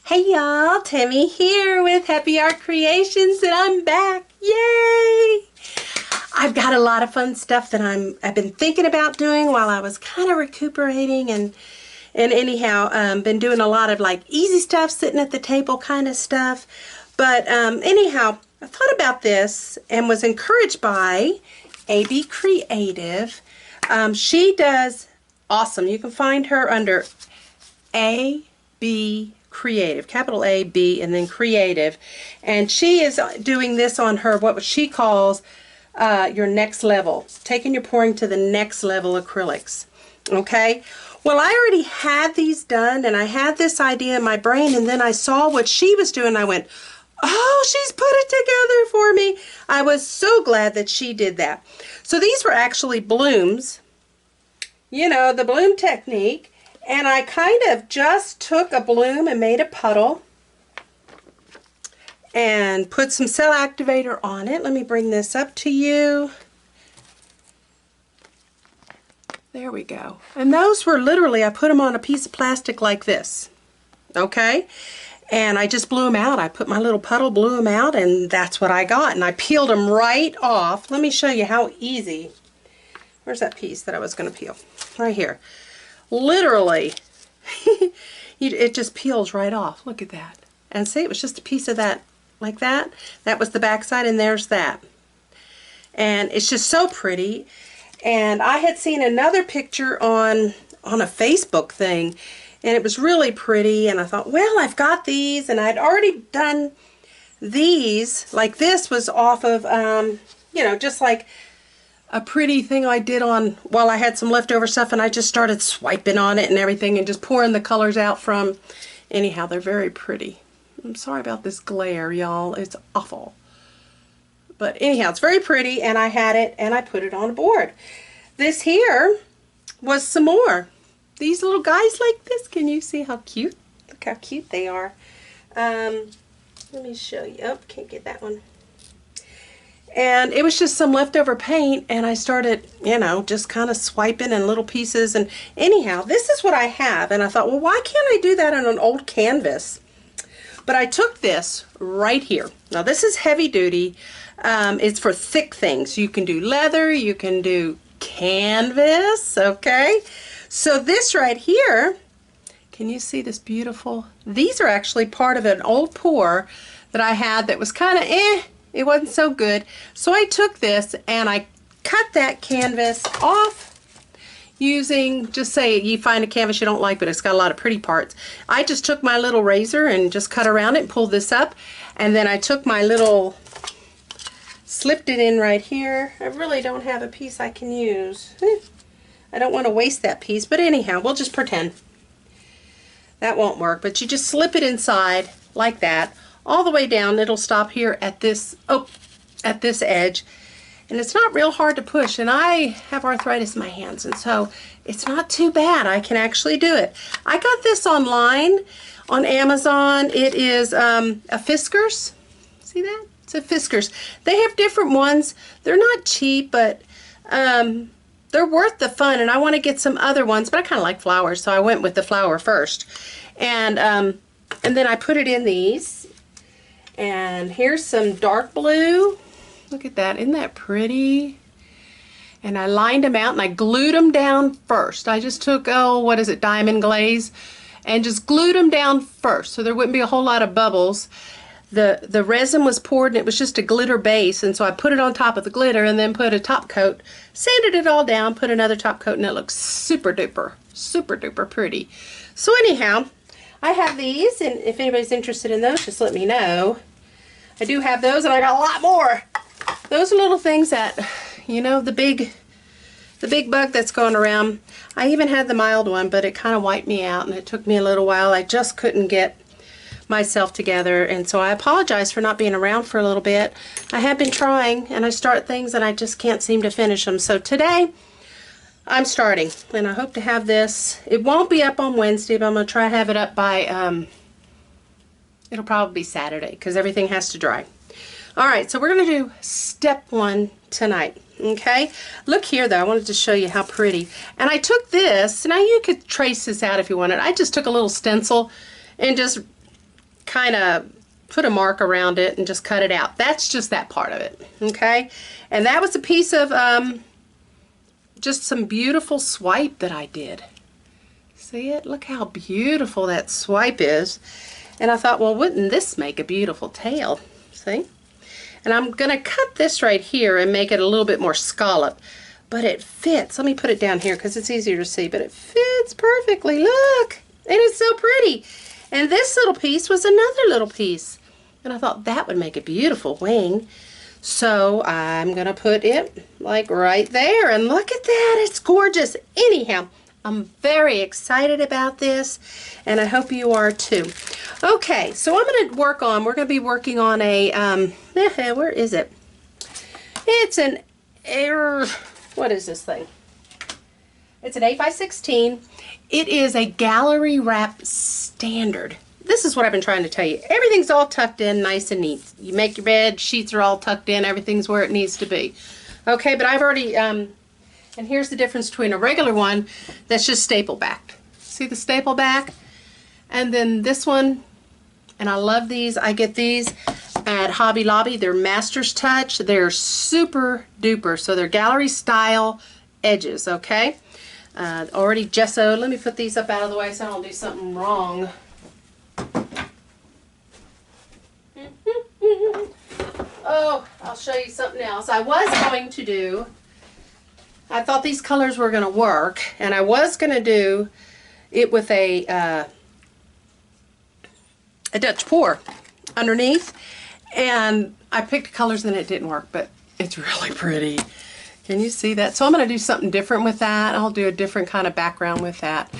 Hey y'all, Tammy here with Happy Art Creations, and I'm back. Yay! I've got a lot of fun stuff that I've been thinking about doing while I was kind of recuperating, and anyhow, been doing a lot of like easy stuff, sitting at the table kind of stuff. But anyhow, I thought about this and was encouraged by AB Creative. She does awesome. You can find her under AB Creative, capital A, B, and then Creative. And she is doing this on her, what she calls your next level, taking your pouring to the next level acrylics. Okay, well, I already had these done, and I had this idea in my brain, and then I saw what she was doing. I went, oh, she's put it together for me. I was so glad that she did that. So these were actually blooms, you know, the bloom technique. And I kind of just took a bloom and made a puddle and put some cell activator on it. Let me bring this up to you. There we go. And those were literally, I put them on a piece of plastic like this. Okay? And I just blew them out. I put my little puddle, blew them out, and that's what I got. And I peeled them right off. Let me show you how easy. Where's that piece that I was going to peel? Right here. Literally, it just peels right off. Look at that. And see, it was just a piece of that, like that. That was the back side, and there's that. And it's just so pretty. And I had seen another picture on a Facebook thing, and it was really pretty. And I thought, well, I've got these, and I'd already done these. Like this was off of, you know, just like a pretty thing I did on, well, I had some leftover stuff, and I just started swiping on it and everything and just pouring the colors out from. Anyhow, they're very pretty. I'm sorry about this glare, y'all. It's awful. But anyhow, it's very pretty, and I had it, and I put it on a board. This here was some more. These little guys like this. Can you see how cute? Look how cute they are. Let me show you. Oh, can't get that one. And it was just some leftover paint, and I started, you know, just kind of swiping in little pieces. And anyhow, this is what I have, and I thought, well, why can't I do that on an old canvas? But I took this right here. Now, this is heavy duty. It's for thick things. You can do leather, you can do canvas, okay? So this right here, can you see this beautiful? These are actually part of an old pour that I had that was kind of it wasn't so good. So I took this and I cut that canvas off using, just say you find a canvas you don't like, but it's got a lot of pretty parts. I just took my little razor and just cut around it and pulled this up. And then I took my little, slipped it in right here. I really don't have a piece I can use. I don't want to waste that piece, but anyhow, we'll just pretend. That won't work, but you just slip it inside like that. All the way down. It'll stop here at this, at this edge, and it's not real hard to push, and I have arthritis in my hands, and so it's not too bad. I can actually do it. I got this online on Amazon. It is a Fiskars. See that? It's a Fiskars. They have different ones. They're not cheap, but they're worth the fun, and I want to get some other ones, but I kind of like flowers, so I went with the flower first. And then I put it in these. And here's some dark blue. Look at that. Isn't that pretty? And I lined them out and I glued them down first. I just took, oh, what is it, diamond glaze, and just glued them down first so there wouldn't be a whole lot of bubbles. The resin was poured, and it was just a glitter base, and so I put it on top of the glitter and then put a top coat, sanded it all down, put another top coat, and it looks super duper pretty. So anyhow, I have these, and if anybody's interested in those, just let me know. I do have those, and I got a lot more. Those are little things that, you know, the big bug that's going around. I even had the mild one, but it kind of wiped me out, and it took me a little while. I just couldn't get myself together, and so I apologize for not being around for a little bit. I have been trying, and I start things, and I just can't seem to finish them. So today, I'm starting, and I hope to have this. It won't be up on Wednesday, but I'm going to try to have it up by, it'll probably be Saturday, because everything has to dry. Alright, so we're going to do step one tonight, okay? Look here, though. I wanted to show you how pretty. And I took this, now you could trace this out if you wanted. I just took a little stencil and just kind of put a mark around it and just cut it out. That's just that part of it, okay? And that was a piece of just some beautiful swipe that I did. See it? Look how beautiful that swipe is. And I thought, well, wouldn't this make a beautiful tail? See? And I'm going to cut this right here and make it a little bit more scallop. But it fits. Let me put it down here because it's easier to see. But it fits perfectly. Look! And it's so pretty. And this little piece was another little piece. And I thought that would make a beautiful wing. So I'm going to put it like right there. And look at that. It's gorgeous. Anyhow, I'm very excited about this. And I hope you are too. Okay, so I'm going to work on, we're going to be working on a, where is it? It's an, what is this thing? It's an 8x16. It is a gallery wrap standard. This is what I've been trying to tell you. Everything's all tucked in nice and neat. You make your bed, sheets are all tucked in, everything's where it needs to be. Okay, but I've already, and here's the difference between a regular one that's just staple backed. See the staple back? And then this one, and I love these. I get these at Hobby Lobby. They're Master's Touch. They're super duper. So they're gallery style edges, okay? Already gessoed. Let me put these up out of the way so I don't do something wrong. Oh, I'll show you something else. I was going to do, I thought these colors were going to work, and I was going to do it with a Dutch pour underneath, and I picked colors and it didn't work, but it's really pretty. Can you see that? So I'm going to do something different with that. I'll do a different kind of background with that.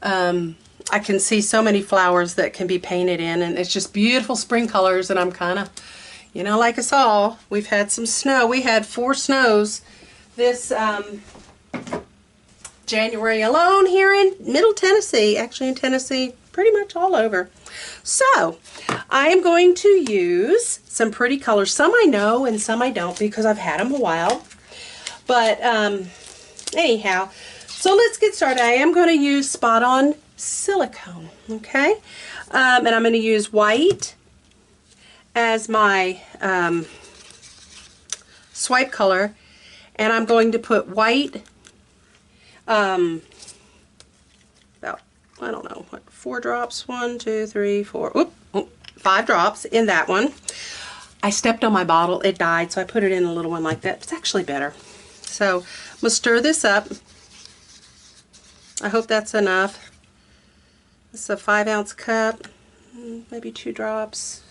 I can see so many flowers that can be painted in, and it's just beautiful spring colors, and I'm kind of, you know, like us all, we've had some snow. We had 4 snows this January alone here in Middle Tennessee, actually in Tennessee, pretty much all over. So I am going to use some pretty colors. Some I know and some I don't because I've had them a while. But anyhow, so let's get started. I am going to use Spot On silicone, okay? And I'm going to use white as my swipe color, and I'm going to put white, about, I don't know, what, 4 drops, 1, 2, 3, 4, 5 drops in that one. I stepped on my bottle, it died, so I put it in a little one like that. It's actually better. So I'm going to stir this up. I hope that's enough. This is a 5-ounce cup, maybe 2 drops,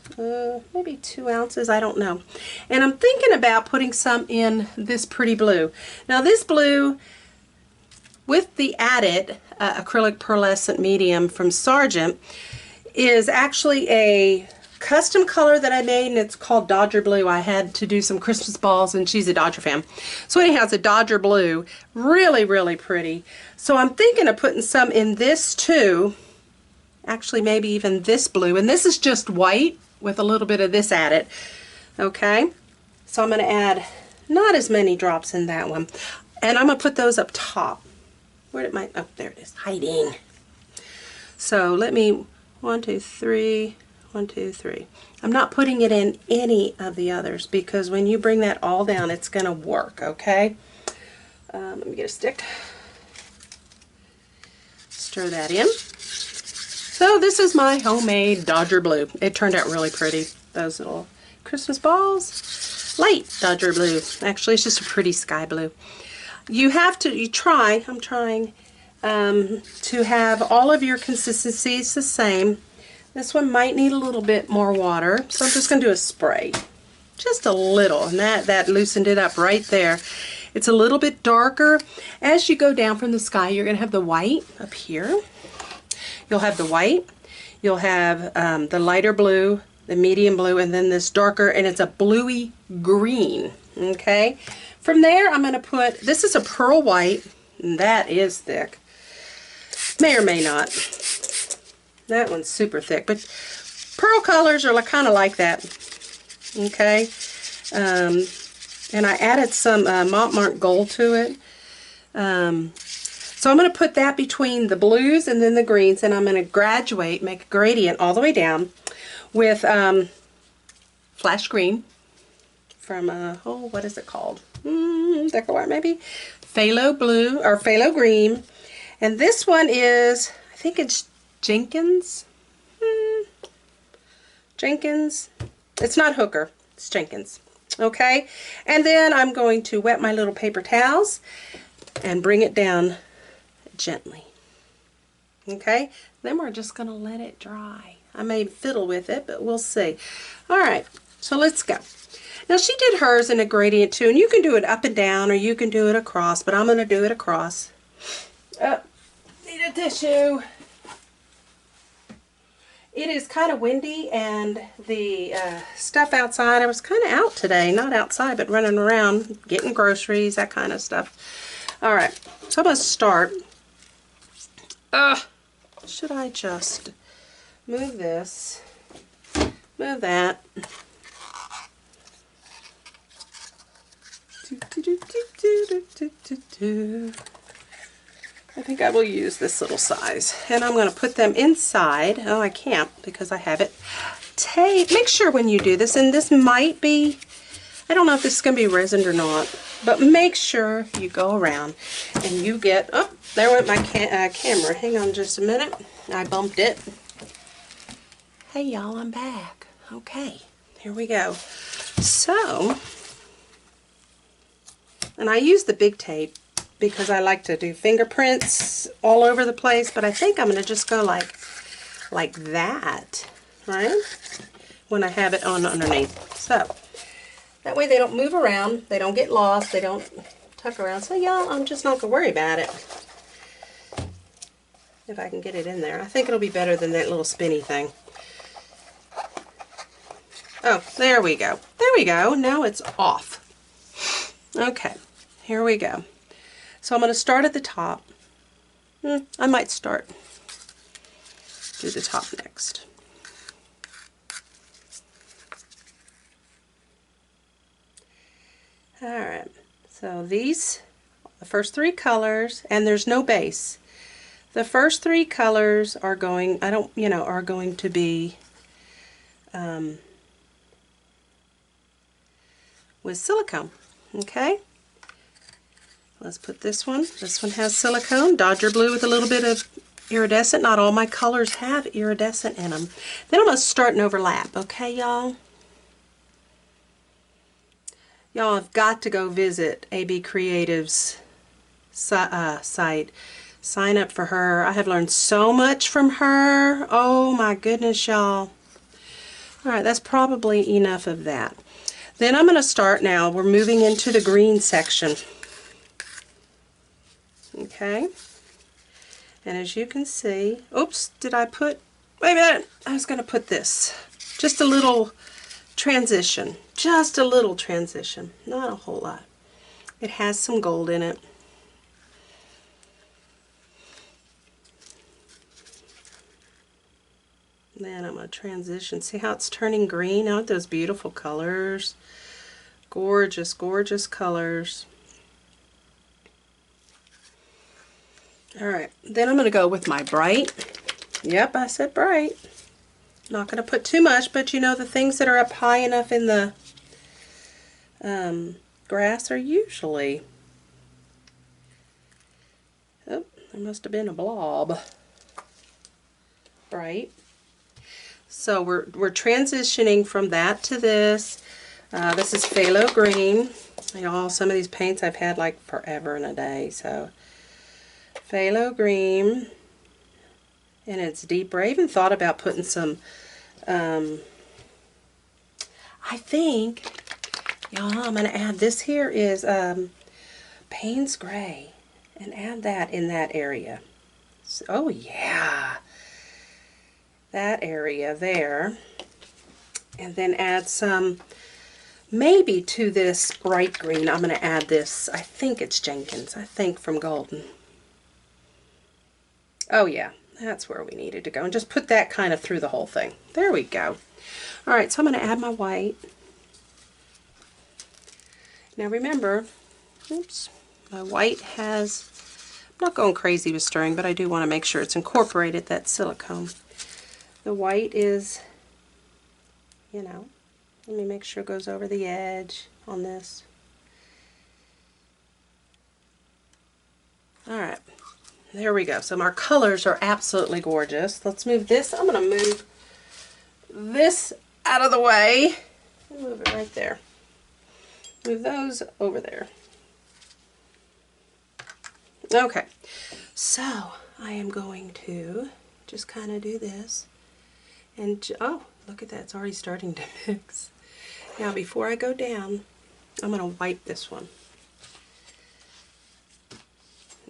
maybe 2 ounces, I don't know. And I'm thinking about putting some in this pretty blue. Now this blue, with the added acrylic pearlescent medium from Sargent, is actually a custom color that I made, and it's called Dodger Blue. I had to do some Christmas balls, and she's a Dodger fan. So anyhow, it's a Dodger Blue. Really, really pretty. So I'm thinking of putting some in this too. Actually, maybe even this blue. And this is just white with a little bit of this added. Okay? So I'm going to add not as many drops in that one. And I'm going to put those up top. Where did my, oh, there it is, hiding. So let me, 1, 2, 3, 1, 2, 3. I'm not putting it in any of the others because when you bring that all down, it's going to work, okay? Let me get a stick. Stir that in. So this is my homemade Dodger Blue. It turned out really pretty. Those little Christmas balls. Light Dodger Blue. Actually, it's just a pretty sky blue. You have to, I'm trying to have all of your consistencies the same. This one might need a little bit more water, so I'm just going to do a spray. Just a little, and that loosened it up right there. It's a little bit darker. As you go down from the sky, you're going to have the white up here. You'll have the white, you'll have the lighter blue, the medium blue, and then this darker, and it's a bluey green, okay? From there, I'm going to put, this is a pearl white, and that is thick. May or may not. That one's super thick, but pearl colors are kind of like that, okay? And I added some Montmartre gold to it. So I'm going to put that between the blues and then the greens, and I'm going to graduate, make a gradient all the way down with Flash Green from, oh, what is it called? Decor maybe? Phthalo Blue, or Phthalo Green. And this one is, I think it's Jenkins. Jenkins. It's not Hooker, it's Jenkins. Okay, and then I'm going to wet my little paper towels and bring it down gently. Okay, then we're just going to let it dry. I may fiddle with it, but we'll see. Alright, so let's go. Now she did hers in a gradient too, and you can do it up and down or you can do it across, but I'm going to do it across. Need a tissue. It is kind of windy, and the stuff outside, I was kind of out today, not outside, but running around, getting groceries, that kind of stuff. Alright, so I'm going to start. Should I just move this, move that. I think I will use this little size, and I'm going to put them inside. Oh, I can't because I have it taped. Make sure when you do this, and this might be, I don't know if this is going to be resined or not, but make sure you go around and you get, oh, there went my camera. Hang on just a minute. I bumped it. Hey y'all, I'm back. Okay, here we go. So, and I use the big tape because I like to do fingerprints all over the place, but I think I'm going to just go like that, right? When I have it on underneath. So, that way they don't move around, they don't get lost, they don't tuck around. So y'all, I'm just not going to worry about it. If I can get it in there. I think it'll be better than that little spinny thing. Oh, there we go. There we go. Now it's off. Okay, here we go. So I'm going to start at the top. I might do the top next. Alright, so these, the first three colors, and there's no base. The first three colors are going, are going to be with silicone. Okay? Let's put this one. This one has silicone, Dodger blue with a little bit of iridescent. Not all my colors have iridescent in them. Then I'm going to start an overlap. Okay, y'all? Y'all have got to go visit AB Creative's site. Sign up for her. I have learned so much from her. Oh my goodness, y'all. Alright, that's probably enough of that. Then I'm going to start now. We're moving into the green section. Okay. And as you can see, oops, did I put, wait a minute, I was going to put this. Just a little transition. Just a little transition. Not a whole lot. It has some gold in it. Then I'm going to transition. See how it's turning green? Aren't those beautiful colors? Gorgeous, gorgeous colors. Alright, then I'm going to go with my bright. Yep, I said bright. Not going to put too much, but you know, the things that are up high enough in the grass are usually... Oh, there must have been a blob. Bright. So we're transitioning from that to this. This is phthalo green. Y'all, some of these paints I've had like forever and a day. So phthalo green, and it's deeper. I even thought about putting some. I think, y'all, I'm going to add this here is Payne's Gray, and add that in that area. So, oh yeah. That area there, and then add some maybe to this bright green. I'm going to add this, I think it's Jenkins, I think from Golden. Oh yeah, that's where we needed to go, and just put that kind of through the whole thing. There we go. Alright, so I'm going to add my white. Now remember, oops, my white has, I'm not going crazy with stirring, but I do want to make sure it's incorporated, that silicone. The white is you know. Let me make sure it goes over the edge on this. Alright, there we go. So our colors are absolutely gorgeous. Let's move this. I'm going to move this out of the way. Move it right there. Move those over there. Okay, so I am going to just kind of do this. And, oh, look at that. It's already starting to mix. Now, before I go down, I'm going to wipe this one.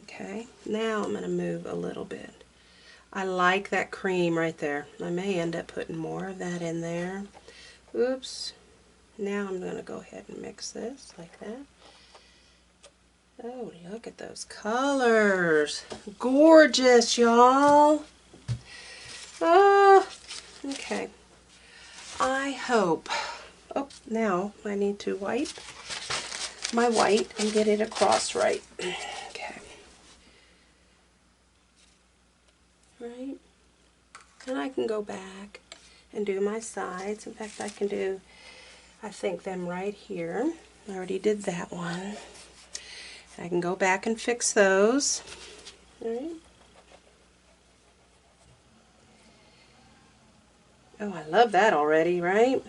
Okay, now I'm going to move a little bit. I like that cream right there. I may end up putting more of that in there. Oops. Now I'm going to go ahead and mix this like that. Oh, look at those colors. Gorgeous, y'all. Oh, okay. I hope. Oh, now I need to wipe my white and get it across right. Okay. Right. And I can go back and do my sides. In fact, I can do, I think, them right here. I already did that one. I can go back and fix those. All right. Oh, I love that already, right?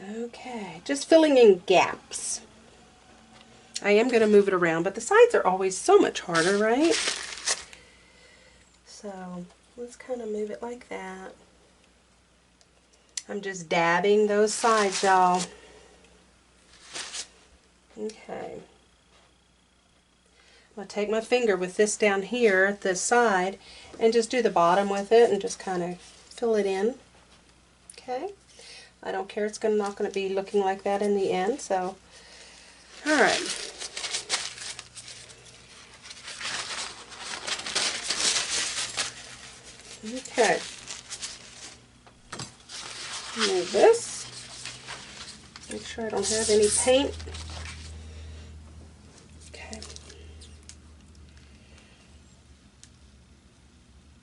Okay, just filling in gaps. I am going to move it around, but the sides are always so much harder, right? So let's kind of move it like that. I'm just dabbing those sides, y'all. Okay. I'm going to take my finger with this down here at this side and just do the bottom with it and just kind of fill it in. Okay. I don't care, it's not going to be looking like that in the end, so alright. Okay. Move this. Make sure I don't have any paint. Okay.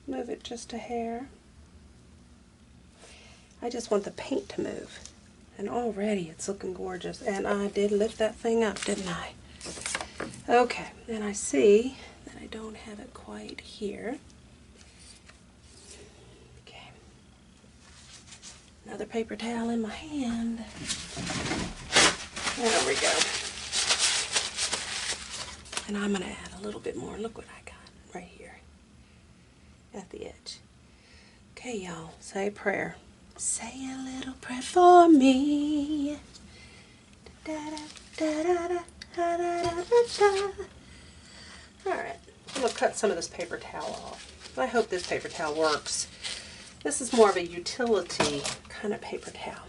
Move it just a hair. I just want the paint to move. And already it's looking gorgeous. And I did lift that thing up, didn't I? Okay, and I see that I don't have it quite here. Okay. Another paper towel in my hand. There we go. And I'm going to add a little bit more. Look what I got right here at the edge. Okay, y'all, say a prayer. Say a little prayer for me. Alright, I'm going to cut some of this paper towel off. I hope this paper towel works. This is more of a utility kind of paper towel.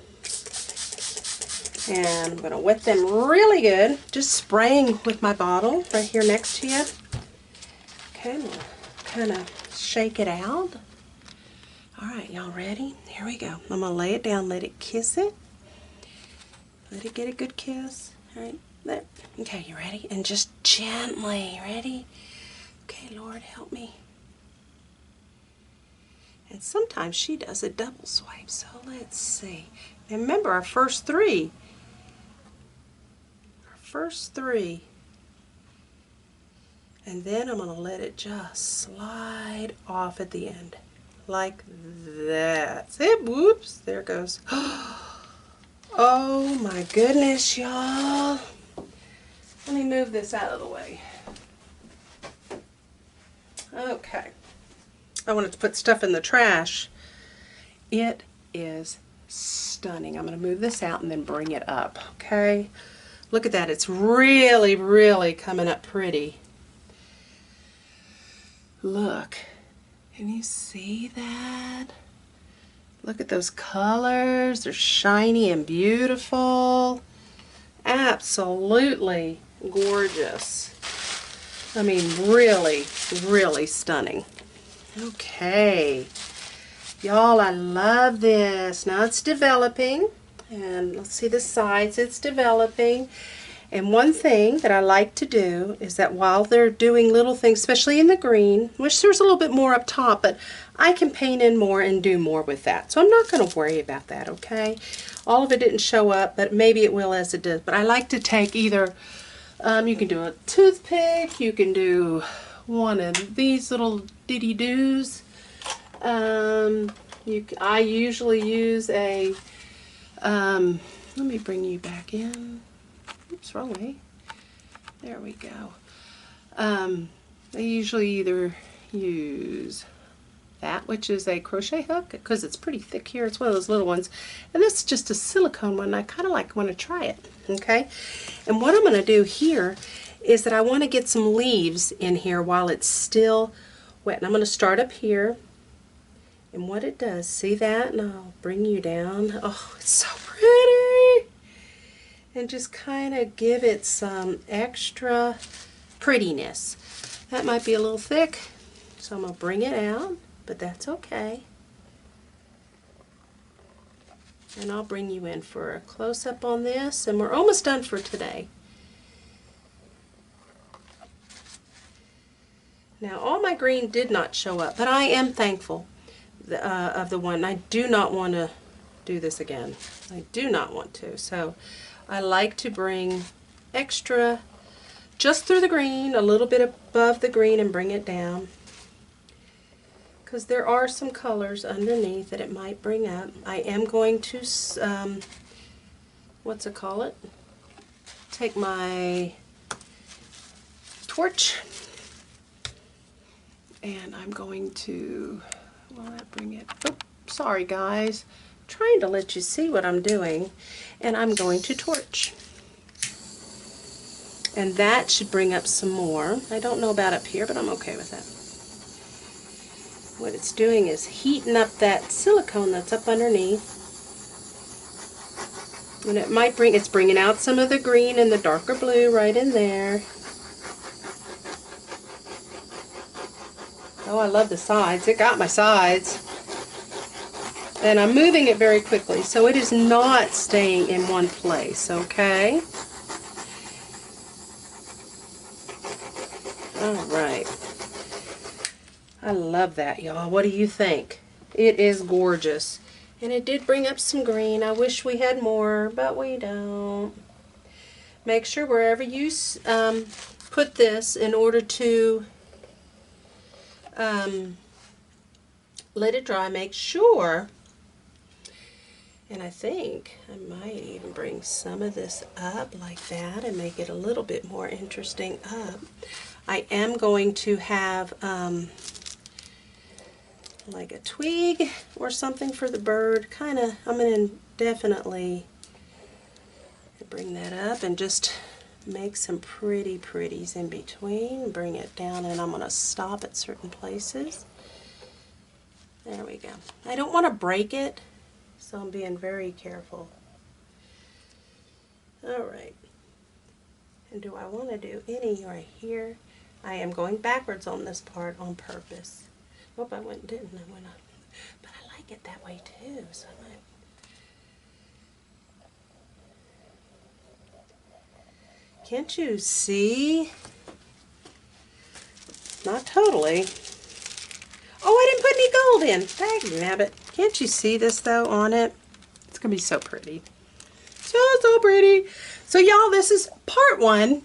And I'm going to wet them really good. Just spraying with my bottle right here next to you. Okay, I'm going to kind of shake it out. Alright, y'all ready? Here we go. I'm going to lay it down, let it kiss it. Let it get a good kiss. Alright, there. Okay, you ready? And just gently, ready? Okay, Lord, help me. And sometimes she does a double swipe, so let's see. And remember our first three. And then I'm going to let it just slide off at the end. Like that. See? Whoops, there it goes. Oh my goodness, y'all. Let me move this out of the way. Okay. I wanted to put stuff in the trash. It is stunning. I'm going to move this out and then bring it up, okay? Look at that. It's really, really coming up pretty. Look. Can you see that? Look at those colors. They're shiny and beautiful. Absolutely gorgeous. I mean, really, really stunning. Okay. Y'all, I love this. Now it's developing. And let's see the sides. It's developing. And one thing that I like to do is that while they're doing little things, especially in the green, which there's a little bit more up top, but I can paint in more and do more with that. So I'm not going to worry about that, okay? All of it didn't show up, but maybe it will as it does. But I like to take either, you can do a toothpick, you can do one of these little diddy-doos. I usually use a, let me bring you back in. Oops, wrong way. There we go. I usually either use that, which is a crochet hook, because it's pretty thick here. It's one of those little ones. And this is just a silicone one. I kind of want to try it. Okay? And what I'm going to do here is that I want to get some leaves in here while it's still wet. And I'm going to start up here. And what it does, see that? And I'll bring you down. Oh, it's so pretty! And just kind of give it some extra prettiness. That might be a little thick, so I'm going to bring it out, but that's okay. And I'll bring you in for a close-up on this, and we're almost done for today. Now, all my green did not show up, but I am thankful of the one. I do not want to do this again. I do not want to. So I like to bring extra just through the green, a little bit above the green, and bring it down, because there are some colors underneath that it might bring up. I am going to take my torch, and I'm going to, will that bring it? Oh, sorry guys. I'm trying to let you see what I'm doing. And I'm going to torch. And that should bring up some more. I don't know about up here, but I'm okay with that. What it's doing is heating up that silicone that's up underneath. And it might it's bringing out some of the green and the darker blue right in there. Oh, I love the sides. It got my sides. And I'm moving it very quickly, so it is not staying in one place, okay? Alright. I love that, y'all. What do you think? It is gorgeous. And it did bring up some green. I wish we had more, but we don't. Make sure wherever you put this, in order to let it dry, make sure, and I think I might even bring some of this up like that and make it a little bit more interesting up. I am going to have like a twig or something for the bird. I'm going to definitely bring that up and just make some pretties in between. Bring it down, and I'm going to stop at certain places. There we go. I don't want to break it, so I'm being very careful. Alright. And do I want to do any right here? I am going backwards on this part on purpose. Nope, I didn't. I went up. But I like it that way too, so I might. Can't you see? Not totally. Oh, I didn't put any gold in. Dagnabbit. Can't you see this though on it? It's going to be so pretty. So pretty. So y'all, this is part one.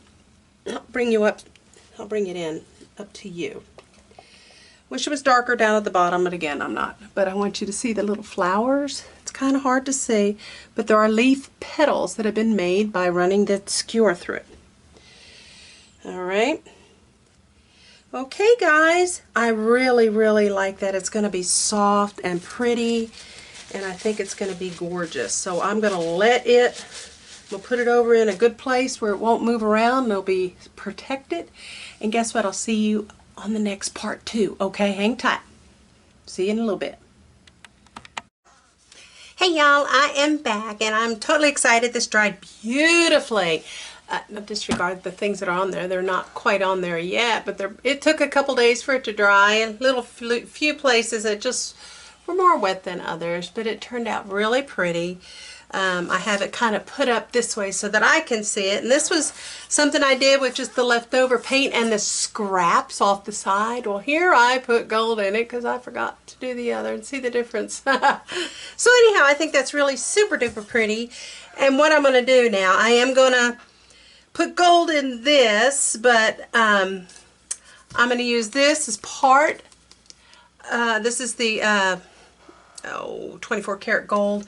I'll bring you up. I'll bring it in up to you. Wish it was darker down at the bottom, but again, I'm not. But I want you to see the little flowers. It's kind of hard to see, but there are leaf petals that have been made by running the skewer through it. Alright. Okay guys, I really like that. It's going to be soft and pretty, and I think it's going to be gorgeous. So I'm going to let it, we'll put it over in a good place where it won't move around. It'll be protected. And guess what? I'll see you on the next part too. Okay, hang tight. See you in a little bit. Hey y'all, I am back and I'm totally excited. This dried beautifully. Disregard the things that are on there. They're not quite on there yet, but it took a couple days for it to dry, and few places that just were more wet than others, but it turned out really pretty. I have it kind of put up this way so that I can see it. And this was something I did with just the leftover paint and the scraps off the side. Well, here I put gold in it because I forgot to do the other, and see the difference. So anyhow, I think that's really super duper pretty. And what I'm going to do now, I am going to put gold in this, but I'm going to use this as part. This is the 24 karat gold.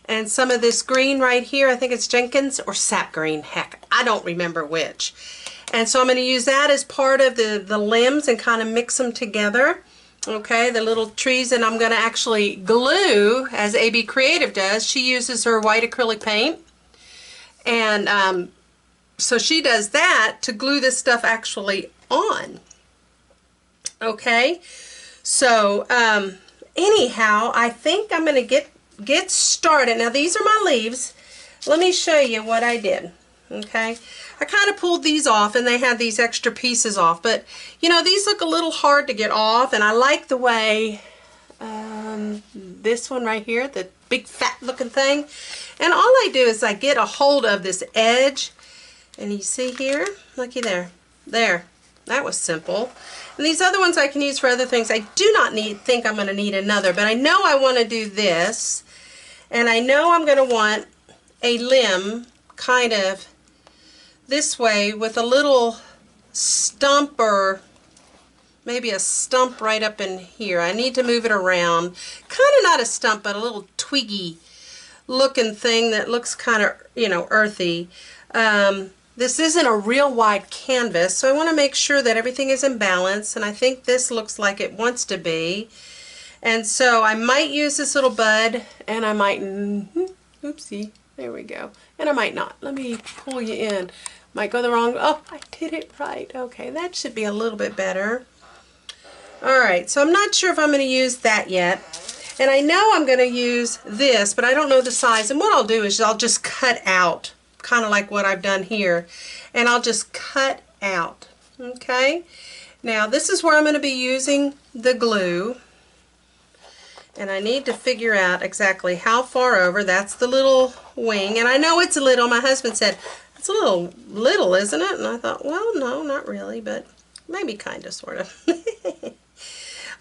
And some of this green right here, I think it's Jenkins or sap green, heck, I don't remember which. And so I'm going to use that as part of the limbs and kind of mix them together. Okay, the little trees, and I'm going to actually glue, as AB Creative does. She uses her white acrylic paint. And so she does that to glue this stuff actually on. Okay, so anyhow, I think I'm going to get started. Now these are my leaves. Let me show you what I did. Okay, I kind of pulled these off, and they had these extra pieces off, but you know, these look a little hard to get off, and I like the way this one right here, the big fat looking thing, and all I do is I get a hold of this edge, and you see here, looky there, that was simple. And these other ones I can use for other things. I do not think I'm going to need another, but I know I want to do this, and I know I'm going to want a limb kind of this way with a little stump, or maybe a stump right up in here. I need to move it around. Kind of not a stump, but a little twiggy looking thing that looks kind of, you know, earthy. This isn't a real wide canvas, so I want to make sure that everything is in balance, and I think this looks like it wants to be. And so I might use this little bud, and I might, oopsie, there we go. And I might not. Let me pull you in. Might go the wrong, oh, I did it right. Okay, that should be a little bit better. Alright, so I'm not sure if I'm going to use that yet. And I know I'm going to use this, but I don't know the size. And what I'll do is I'll just cut out, kind of like what I've done here. And I'll just cut out. Okay? Now, this is where I'm going to be using the glue. And I need to figure out exactly how far over. That's the little wing. And I know it's little. My husband said, it's a little, isn't it? And I thought, well, no, not really, but maybe kind of, sort of.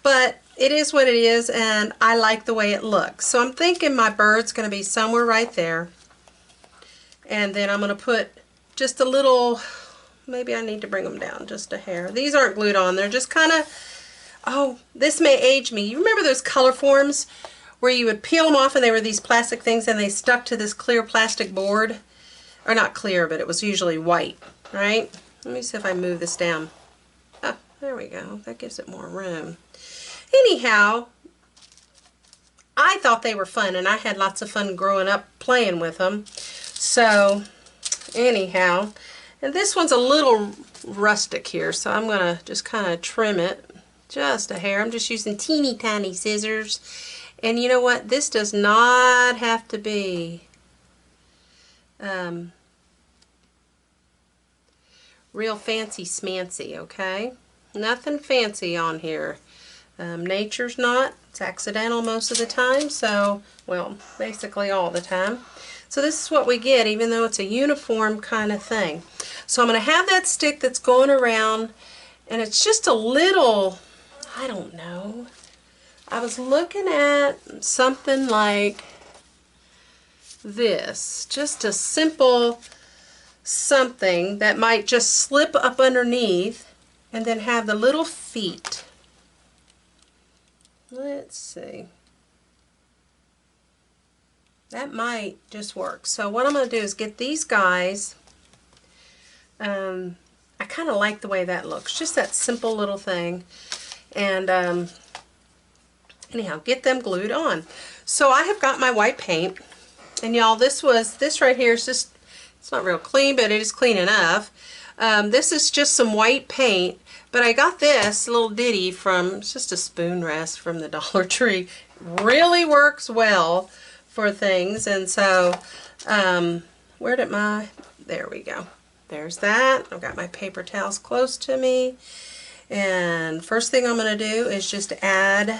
But it is what it is, and I like the way it looks. So I'm thinking my bird's going to be somewhere right there. And then I'm going to put just a little, maybe I need to bring them down just a hair. These aren't glued on. They're just kind of, oh, this may age me. You remember those color forms where you would peel them off and they were these plastic things and they stuck to this clear plastic board? Or not clear, but it was usually white, right? Let me see if I move this down. Oh, there we go. That gives it more room. Anyhow, I thought they were fun, and I had lots of fun growing up playing with them. So, anyhow, and this one's a little rustic here, so I'm going to just kind of trim it just a hair. I'm just using teeny tiny scissors. And you know what? This does not have to be real fancy smancy, okay? Nothing fancy on here. Nature's not. It's accidental most of the time, so, well, basically all the time. So this is what we get, even though it's a uniform kind of thing. So I'm going to have that stick that's going around, and it's just a little, I don't know. I was looking at something like this. Just a simple something that might just slip up underneath and then have the little feet. Let's see. That might just work. So what I'm going to do is get these guys. I kind of like the way that looks. Just that simple little thing. And anyhow, get them glued on. So I have got my white paint. And y'all, this right here is just, it's not real clean, but it is clean enough. This is just some white paint. But I got this little ditty from, it's just a spoon rest from the Dollar Tree. Really works well for things. And so, where did my, there we go. There's that. I've got my paper towels close to me. And first thing I'm going to do is just add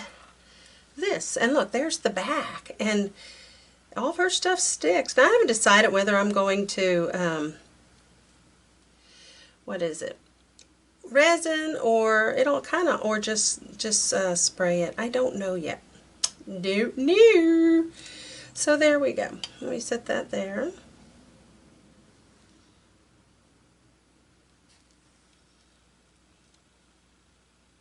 this. And look, there's the back. And all of her stuff sticks. Now I haven't decided whether I'm going to, what is it? Resin, or it'll kind of, or just spray it. I don't know yet. No. So there we go. Let me set that there.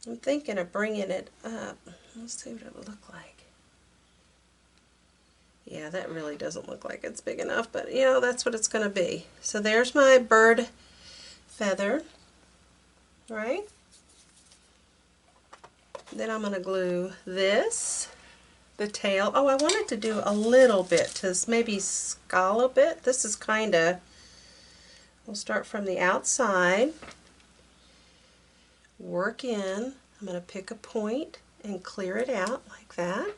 I'm thinking of bringing it up. Let's see what it would look like. Yeah, that really doesn't look like it's big enough, but you know, that's what it's going to be. So there's my bird feather, right? Then I'm going to glue this, the tail. Oh, I wanted to do a little bit to maybe scallop it. This is kind of, we'll start from the outside, work in. I'm going to pick a point and clear it out like that.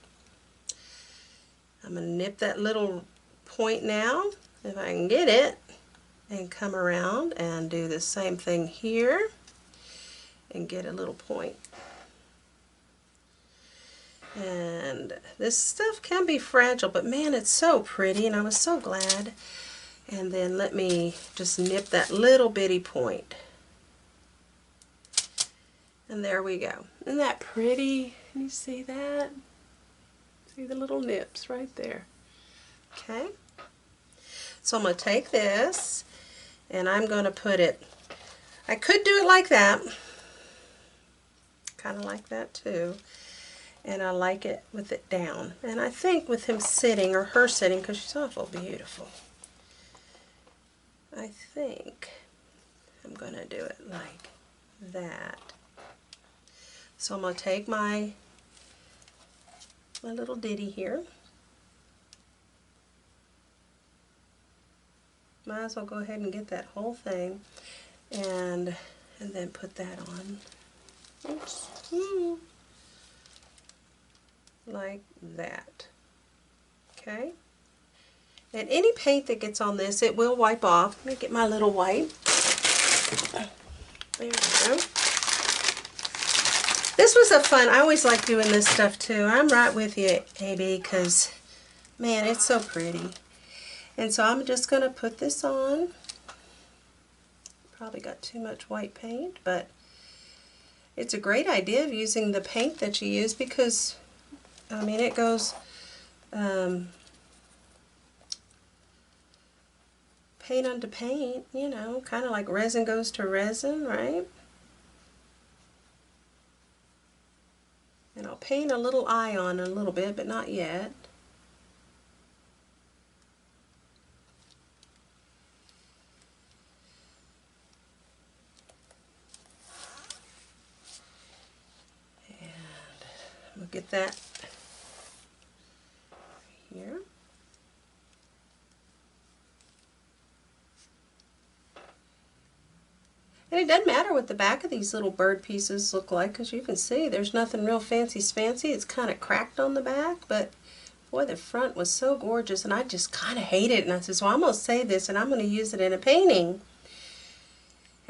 I'm going to nip that little point now, if I can get it, and come around and do the same thing here and get a little point. And this stuff can be fragile, but man, it's so pretty, and I was so glad. And then let me just nip that little bitty point. And there we go. Isn't that pretty? Can you see that? See the little nips right there. Okay. So I'm going to take this and I'm going to put it, I could do it like that. Kind of like that too. And I like it with it down. And I think with him sitting, or her sitting, because she's awful beautiful, I think I'm going to do it like that. So I'm going to take my little ditty here. Might as well go ahead and get that whole thing and then put that on. Oops. Like that. Okay? And any paint that gets on this, it will wipe off. Let me get my little wipe. There we go. This was a fun, I always like doing this stuff too. I'm right with you, AB, because, man, it's so pretty. And so I'm just going to put this on. Probably got too much white paint, but it's a great idea of using the paint that you use because, I mean, it goes paint onto paint, you know, kind of like resin goes to resin, right? And I'll paint a little eye on it a little bit, but not yet. And we'll get that here. And it doesn't matter what the back of these little bird pieces look like, because you can see there's nothing real fancy-spancy. It's kind of cracked on the back, but boy, the front was so gorgeous, and I just kind of hate it. And I said, well, I'm going to save this, and I'm going to use it in a painting.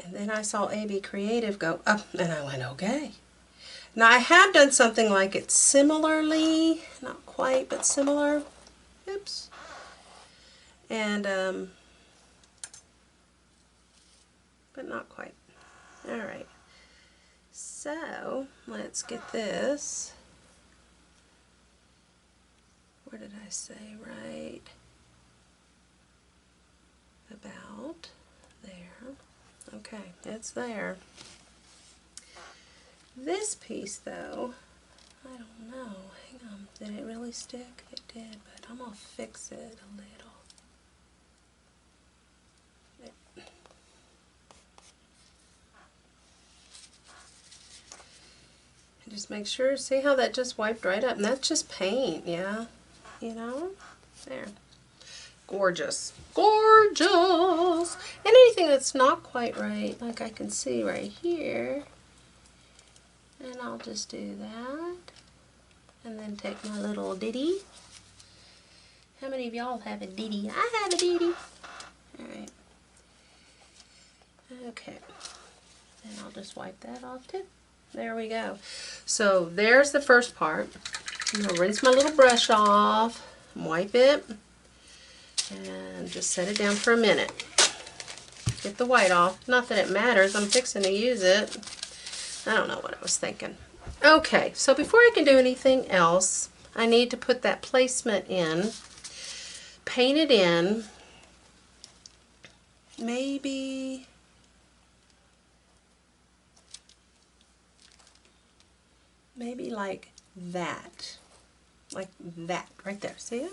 And then I saw AB Creative go up, and I went, okay. Now, I have done something like it similarly, not quite, but similar. Oops. And, but not quite. Alright, so let's get this. Where did I say? Right about there. Okay, it's there. This piece though, I don't know. Hang on, did it really stick? It did, but I'm going to fix it a little. Just make sure, see how that just wiped right up? And that's just paint, yeah? You know? There. Gorgeous. Gorgeous! And anything that's not quite right, like I can see right here. And I'll just do that. And then take my little ditty. How many of y'all have a ditty? I have a ditty. Alright. Okay. And I'll just wipe that off too. There we go. So there's the first part. I'm going to rinse my little brush off, wipe it, And just set it down for a minute. Get the white off. Not that it matters, I'm fixing to use it. I don't know what I was thinking. Okay, so before I can do anything else, I need to put that placement in, paint it in, maybe like that. Like that, right there, see it?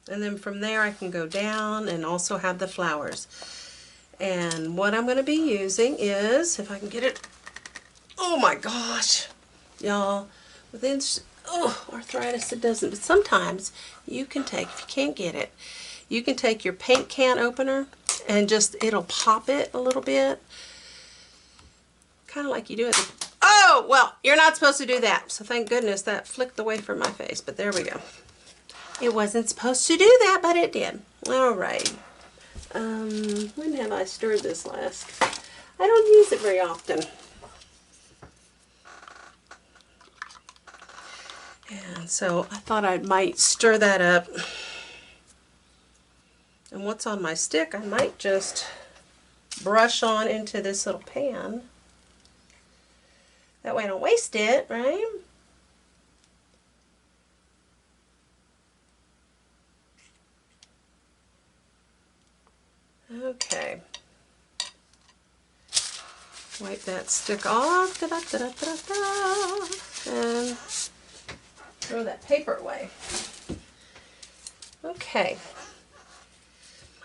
And then from there I can go down and also have the flowers. And what I'm going to be using is, if I can get it, oh my gosh, y'all, with arthritis it doesn't, but sometimes you can take, if you can't get it, you can take your paint can opener and just, it'll pop it a little bit, kind of like you do it. Oh, well, you're not supposed to do that, so thank goodness that flicked away from my face, but there we go. It wasn't supposed to do that, but it did. All right. When have I stirred this last? I don't use it very often. And so I thought I might stir that up. And what's on my stick, I might just brush on into this little pan. That way I don't waste it, right? Okay. Wipe that stick off. And throw that paper away. Okay.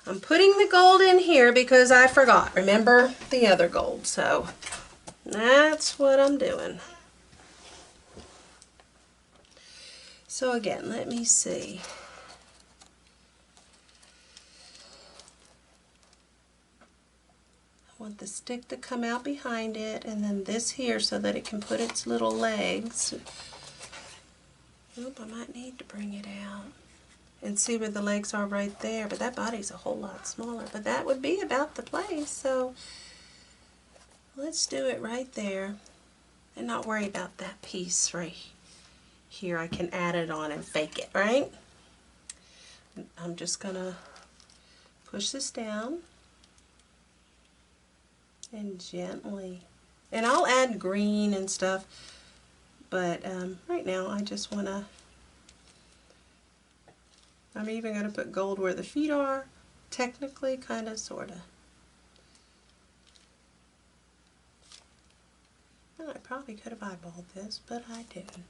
I'm putting the gold in here because I forgot. Remember the other gold, so that's what I'm doing. So again, let me see. I want the stick to come out behind it, and then this here so that it can put its little legs. Oop, I might need to bring it out and see where the legs are right there, but that body's a whole lot smaller, but that would be about the place, so let's do it right there and not worry about that piece right here. I can add it on and fake it, right? I'm just gonna push this down and gently, and I'll add green and stuff, but right now I just want to, I'm even going to put gold where the feet are, technically, kind of, sort of. Well, I probably could have eyeballed this, but I didn't.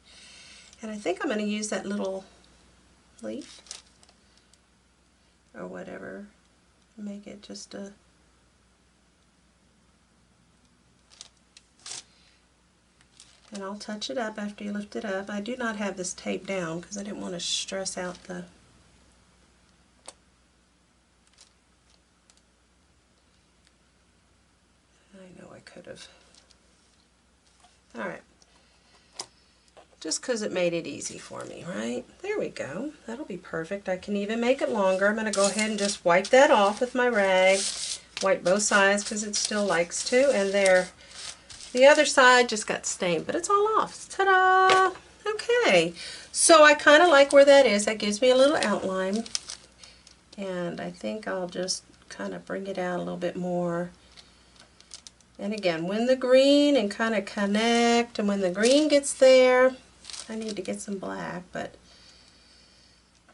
And I think I'm going to use that little leaf or whatever, make it just a, and I'll touch it up after you lift it up. I do not have this taped down because I didn't want to stress out the, I know I could have. Alright, just because it made it easy for me, right? There we go. That'll be perfect. I can even make it longer. I'm going to go ahead and just wipe that off with my rag. Wipe both sides because it still likes to, and there. The other side just got stained, but it's all off. Ta-da! Okay, so I kind of like where that is. That gives me a little outline, and I think I'll just kind of bring it out a little bit more. And again, when the green and kind of connect, and when the green gets there, I need to get some black, but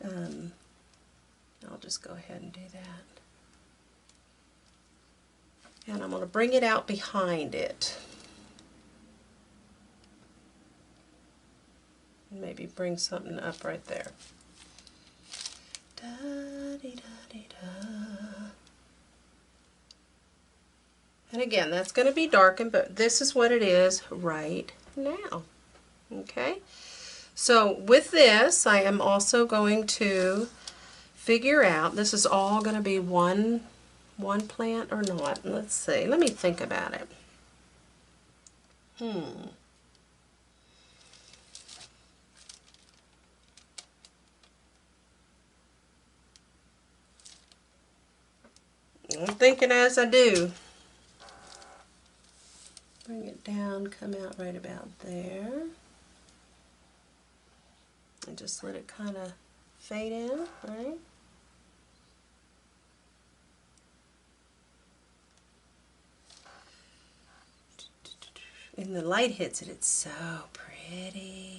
I'll just go ahead and do that. And I'm going to bring it out behind it. And maybe bring something up right there. Da-dee-da-dee-da. And again, that's going to be darkened, but this is what it is right now. Okay? So with this, I am also going to figure out, this is all going to be one plant or not. Let's see. Let me think about it. I'm thinking as I do. Bring it down, come out right about there. And just let it kind of fade in, right? And the light hits it, it's so pretty.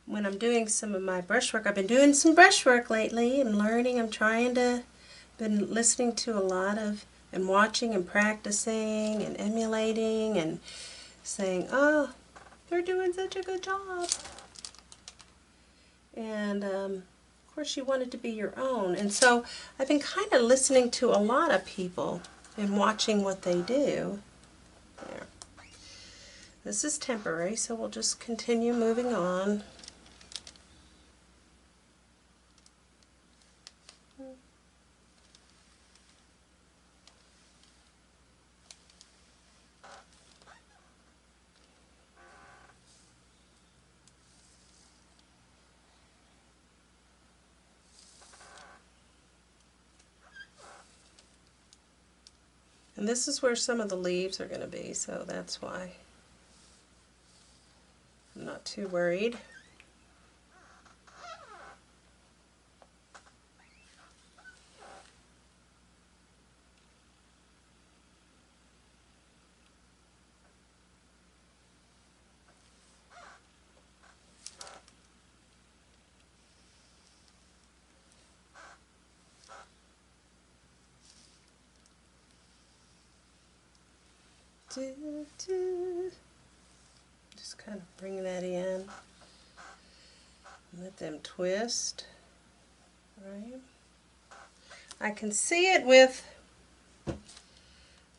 When I'm doing some of my brushwork, I've been doing some brushwork lately and learning. Been listening to a lot of, and watching and practicing and emulating and saying, oh, they're doing such a good job. And of course you want it to be your own. And so I've been kind of listening to a lot of people and watching what they do. There. This is temporary, so we'll just continue moving on. And this is where some of the leaves are going to be, so that's why I'm not too worried. Just kind of bring that in. Let them twist. Right. I can see it with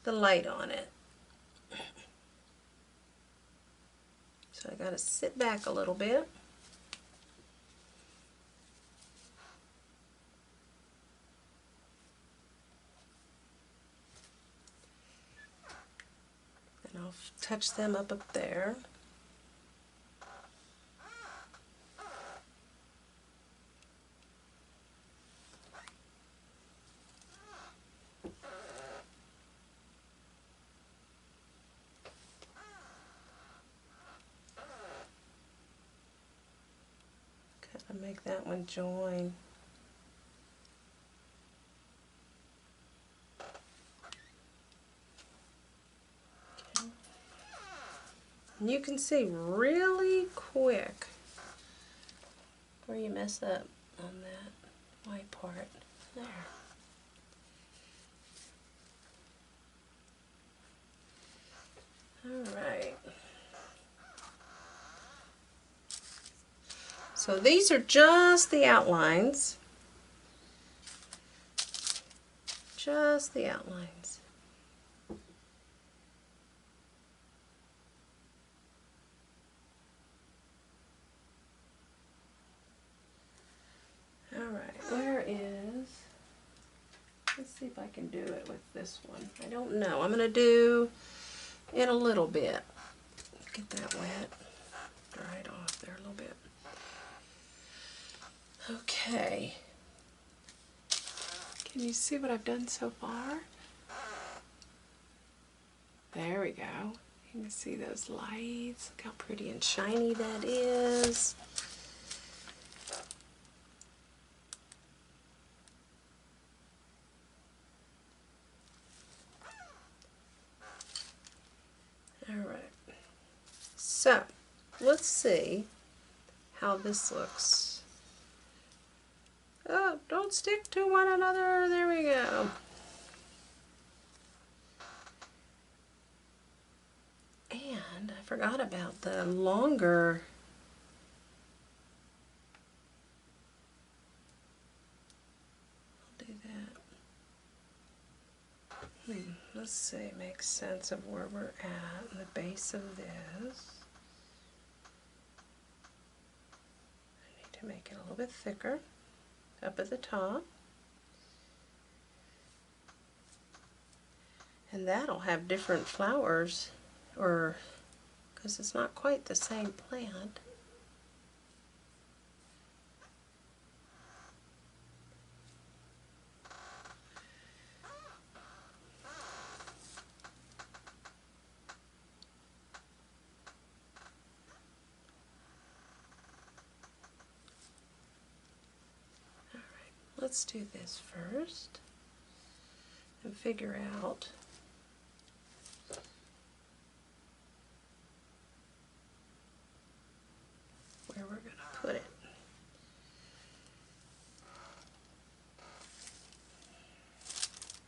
the light on it. So I got to sit back a little bit. And I'll touch them up there. Kind of make that one join. Okay. And you can see really quick where you mess up on that white part. There. Alright. So these are just the outlines. Just the outlines. Alright, where is... Let's see if I can do it with this one. I don't know. I'm going to do it a little bit. Get that wet. Dry it off there a little bit. Okay. Can you see what I've done so far? There we go. You can see those lights. Look how pretty and shiny that is. Alright. So, let's see how this looks. Oh, don't stick to one another. There we go. And I forgot about the longer. I'll do that. Let's see, make sense of where we're at in the base of this. I need to make it a little bit thicker up at the top. And that'll have different flowers, or because it's not quite the same plant. let's do this first and figure out where we're going to put it.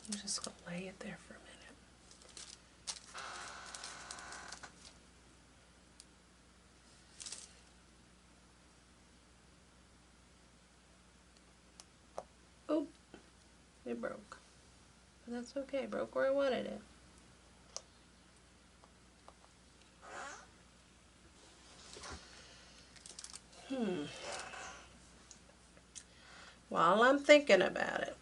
I'm just going to lay it there for a minute. Oh, it broke. But that's okay, it broke where I wanted it. While I'm thinking about it,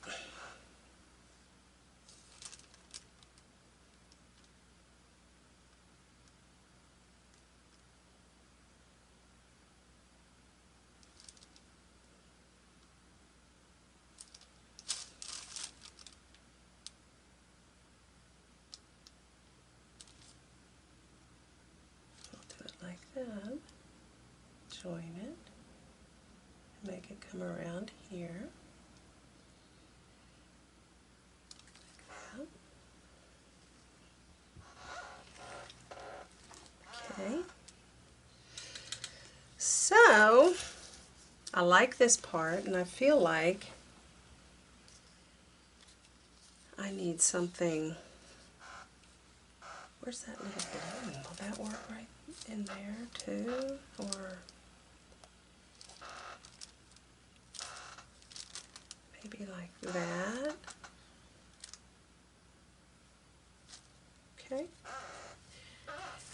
like that, join it, make it come around here. Like that. Okay. So, I like this part, and I feel like I need something. Where's that little balloon? Will that work right in there too? Or maybe like that? Okay.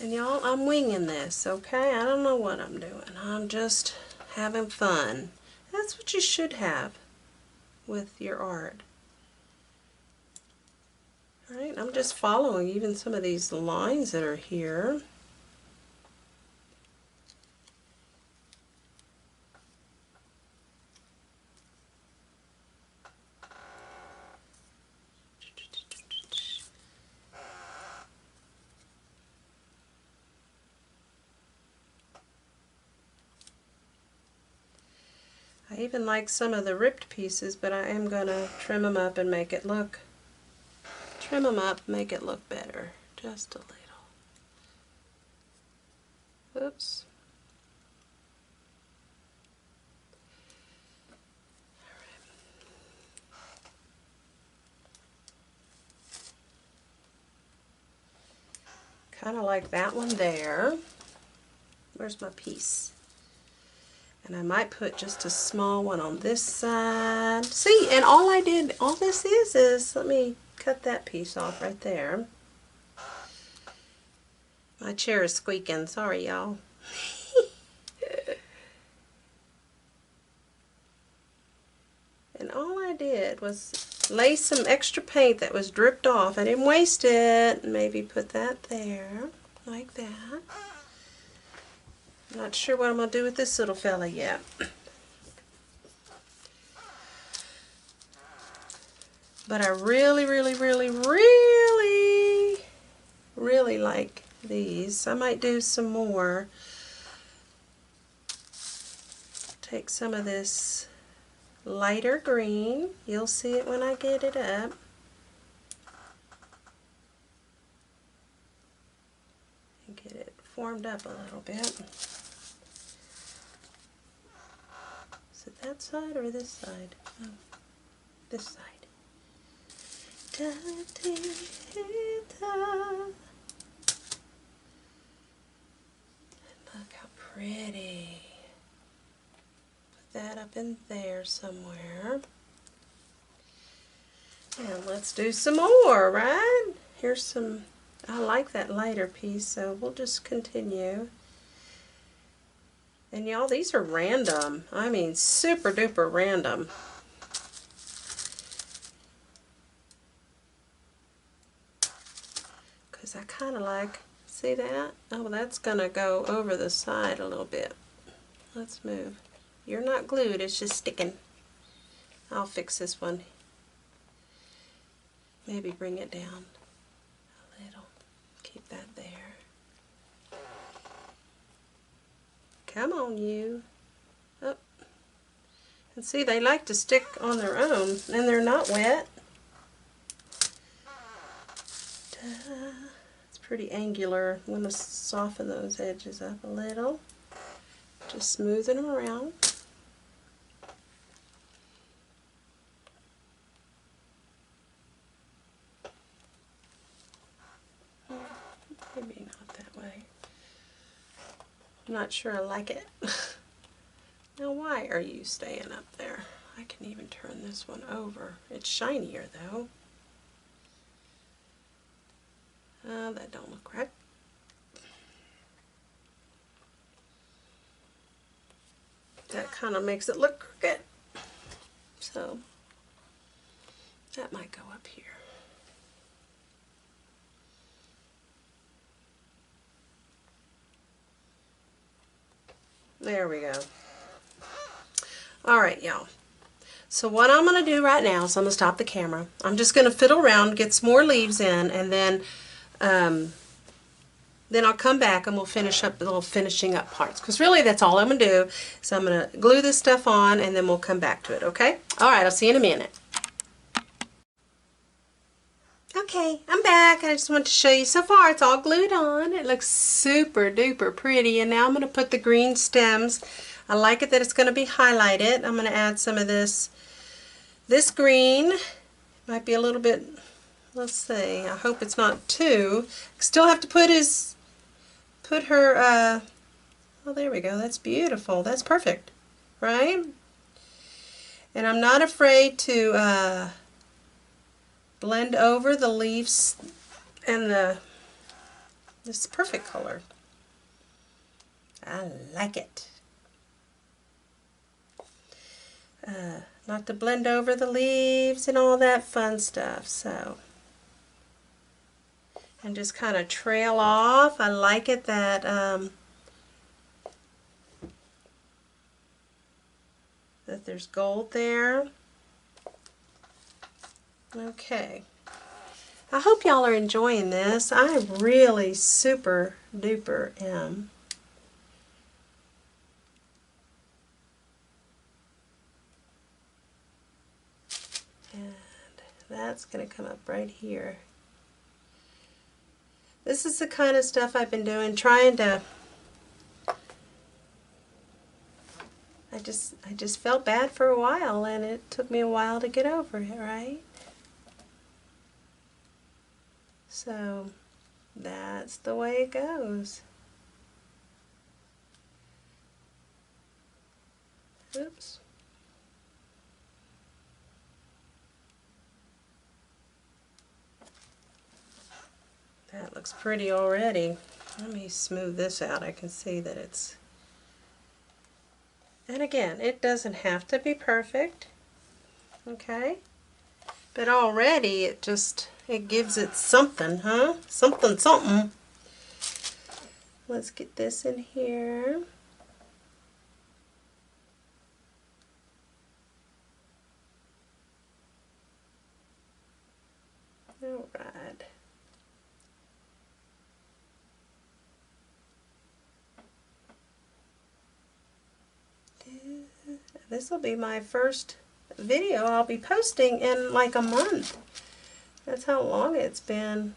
And y'all, I'm winging this, okay? I don't know what I'm doing. I'm just having fun. That's what you should have with your art. Alright, I'm just following even some of these lines that are here. I even like some of the ripped pieces, but I am going to trim them up and make it look, make it look better, just a little. Oops. Kind of like that one there. Where's my piece? And I might put just a small one on this side. See, and all this is, let me cut that piece off right there. My chair is squeaking, sorry y'all. And all I did was lay some extra paint that was dripped off. I didn't waste it. Maybe put that there, like that. I'm not sure what I'm going to do with this little fella yet. But I really like these. I might do some more. Take some of this lighter green. You'll see it when I get it up. And get it formed up a little bit. Is it that side or this side? Oh, this side. Da, da, da. Look how pretty. Put that up in there somewhere. And let's do some more, right? Here's some, I like that lighter piece, so we'll just continue. And y'all, these are random. I mean, super duper random. Because I kind of like, see that? Oh, that's going to go over the side a little bit. Let's move. You're not glued, it's just sticking. I'll fix this one. Maybe bring it down a little. Keep that there. Come on, you. Up. And see, they like to stick on their own, and they're not wet. It's pretty angular. I'm going to soften those edges up a little. Just smoothing them around. Maybe not that way. I'm not sure I like it. Now why are you staying up there? I can even turn this one over. It's shinier though. That don't look right. That kind of makes it look crooked. So that might go up here. There we go. Alright, y'all. So what I'm going to do right now is I'm going to stop the camera. I'm just going to fiddle around, get some more leaves in, and then I'll come back and we'll finish up the little finishing up parts. Because really that's all I'm going to do. So I'm going to glue this stuff on and then we'll come back to it, okay? Alright, I'll see you in a minute. Okay, I'm back. I just want to show you, so far it's all glued on. It looks super duper pretty, and now I'm going to put the green stems. I like it that it's going to be highlighted. I'm going to add some of this green. Might be a little bit, let's see, I hope it's not too. Still have to put her, oh there we go, that's beautiful. That's perfect, right? And I'm not afraid to blend over the leaves and this perfect color. I like it. Not to blend over the leaves and all that fun stuff, so. And just kind of trail off. I like it that that there's gold there. Okay. I hope y'all are enjoying this. I really super duper am. And that's going to come up right here. This is the kind of stuff I've been doing, trying to, I just felt bad for a while, and it took me a while to get over it, right? So that's the way it goes. Oops. That looks pretty already. Let me smooth this out. I can see that it's, and again, it doesn't have to be perfect, okay? But already it gives it something, huh? Something, something. Let's get this in here. All right. This will be my first video I'll be posting in like a month. That's how long it's been.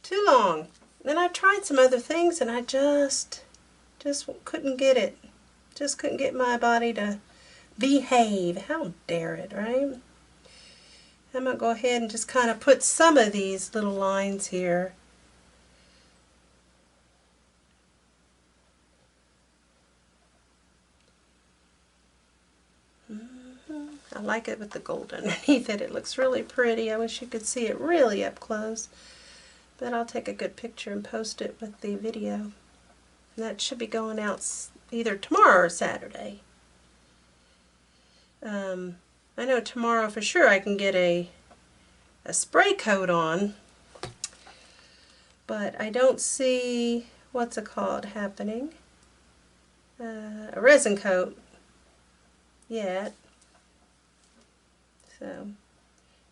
Too long. Then I tried some other things and I just couldn't get it. Just couldn't get my body to behave. How dare it, right? I'm going to go ahead and just kind of put some of these little lines here. I like it with the gold underneath it. It looks really pretty. I wish you could see it really up close. But I'll take a good picture and post it with the video. And that should be going out either tomorrow or Saturday. I know tomorrow for sure I can get a spray coat on. But I don't see, what's it called, happening. A resin coat yet. So,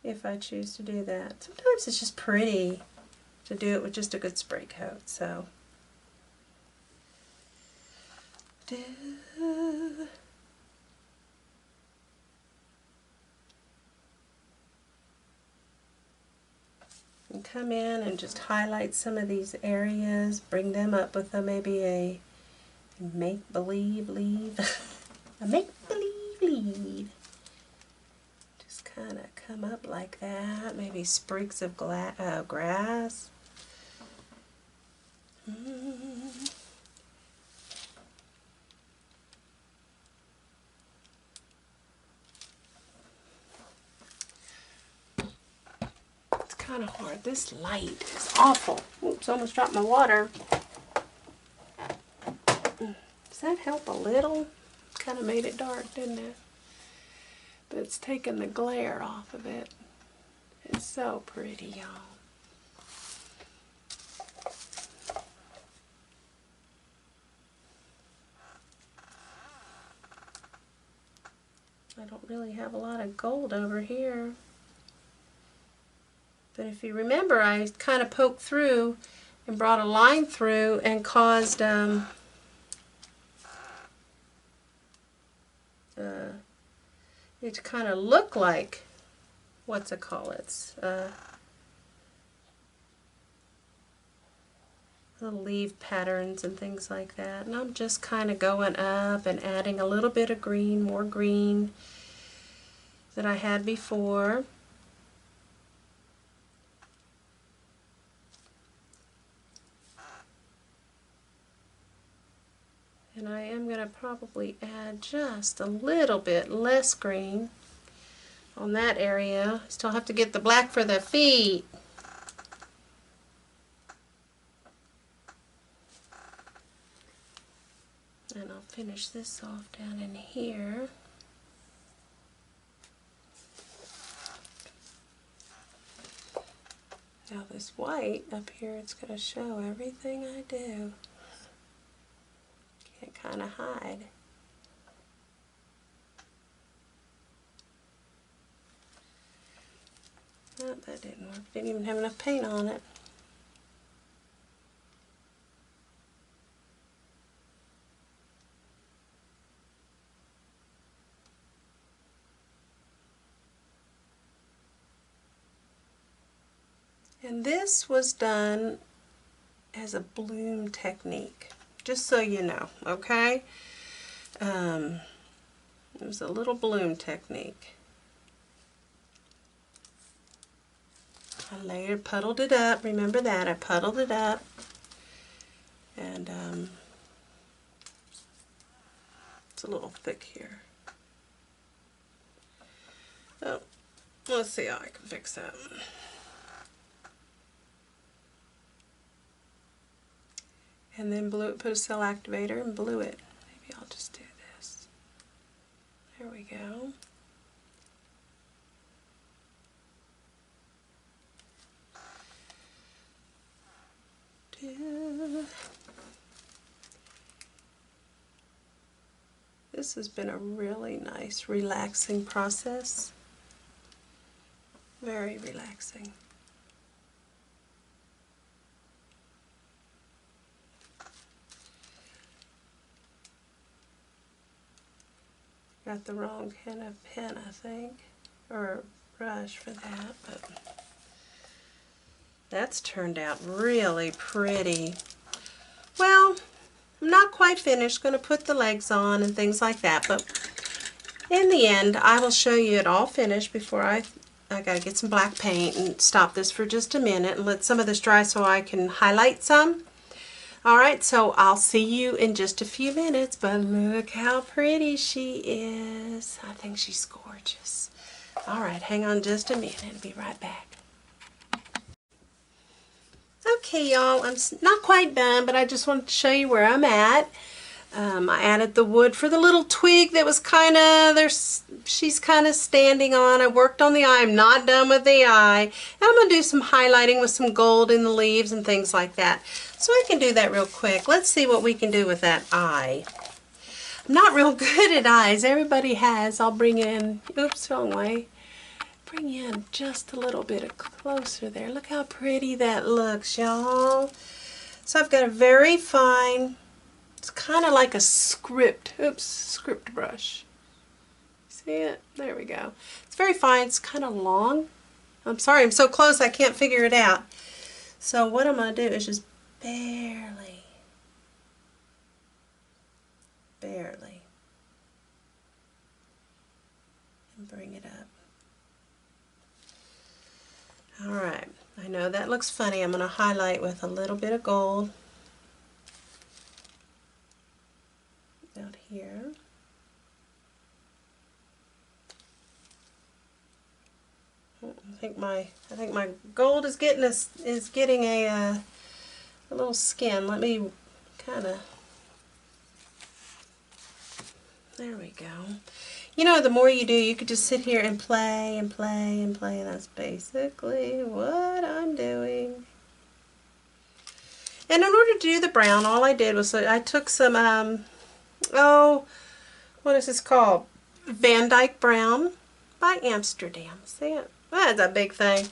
if I choose to do that. Sometimes it's just pretty to do it with just a good spray coat, so. And come in and just highlight some of these areas, bring them up with maybe a make-believe leaf. A make-believe leaf. Just kind of come up like that. Maybe sprigs of grass. It's kind of hard. This light is awful. Oops, almost dropped my water. Does that help a little? Kind of made it dark, didn't it? But it's taken the glare off of it. It's so pretty, y'all. I don't really have a lot of gold over here. But if you remember, I kind of poked through and brought a line through and caused it to kind of look like, what's it called? It's little leaf patterns and things like that. And I'm just kind of going up and adding a little bit of green, more green than I had before. And I am going to probably add just a little bit less green on that area. Still have to get the black for the feet. And I'll finish this off down in here. Now this white up here, it's going to show everything I do. Can't kind of hide. Oh, that didn't work. Didn't even have enough paint on it. And this was done as a bloom technique, just so you know, okay? It was a little bloom technique. I layered, puddled it up, remember that, I puddled it up, and it's a little thick here. Oh, let's see how I can fix that. And then put a cell activator and blew it. Maybe I'll just do this. There we go. This has been a really nice, relaxing process. Very relaxing. Got the wrong kind of pen, I think, or brush for that, but that's turned out really pretty. Well, I'm not quite finished. Going to put the legs on and things like that, but in the end, I will show you it all finished before I gotta get some black paint and stop this for just a minute and let some of this dry so I can highlight some. Alright, so I'll see you in just a few minutes, but look how pretty she is. I think she's gorgeous. Alright, hang on just a minute. I'll be right back. Okay, y'all, I'm not quite done, but I just wanted to show you where I'm at. I added the wood for the little twig that was kind of, she's kind of standing on. I worked on the eye. I'm not done with the eye. And I'm going to do some highlighting with some gold in the leaves and things like that. So I can do that real quick. Let's see what we can do with that eye. I'm not real good at eyes. Everybody has. I'll bring in, oops, wrong way. Bring in just a little bit closer there. Look how pretty that looks, y'all. So I've got a very fine It's kind of like a script brush. See it? There we go. It's very fine. It's kind of long. I'm sorry, I'm so close I can't figure it out. So what I'm going to do is just barely, and bring it up. Alright, I know that looks funny. I'm going to highlight with a little bit of gold out here. I think my gold is getting a little skin. Let me kind of, there we go. You know, the more you do, you could just sit here and play and play and play, and that's basically what I'm doing. And in order to do the brown, all I did was I took some, what is this called? Van Dyke Brown by Amsterdam. See it? That's a big thing.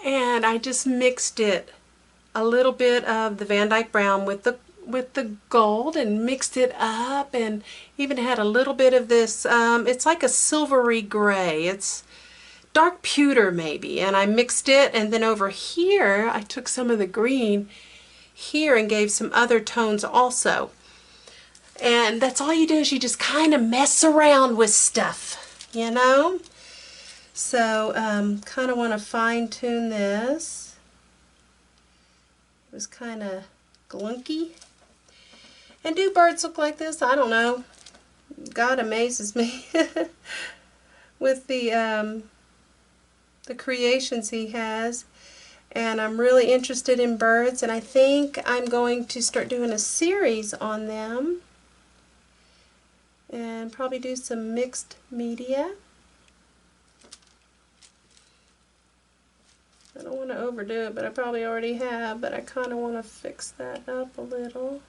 And I just mixed it, a little bit of the Van Dyke Brown with the gold, and mixed it up, and even had a little bit of this, it's like a silvery gray. It's dark pewter maybe, and I mixed it, and then over here I took some of the green here and gave some other tones also. And that's all you do, is you just kind of mess around with stuff, you know? So kind of want to fine tune this. It was kind of glunky. And do birds look like this? I don't know. God amazes me with the creations he has. And I'm really interested in birds, and I think I'm going to start doing a series on them and probably do some mixed media. I don't want to overdo it, but I probably already have, but I kind of want to fix that up a little.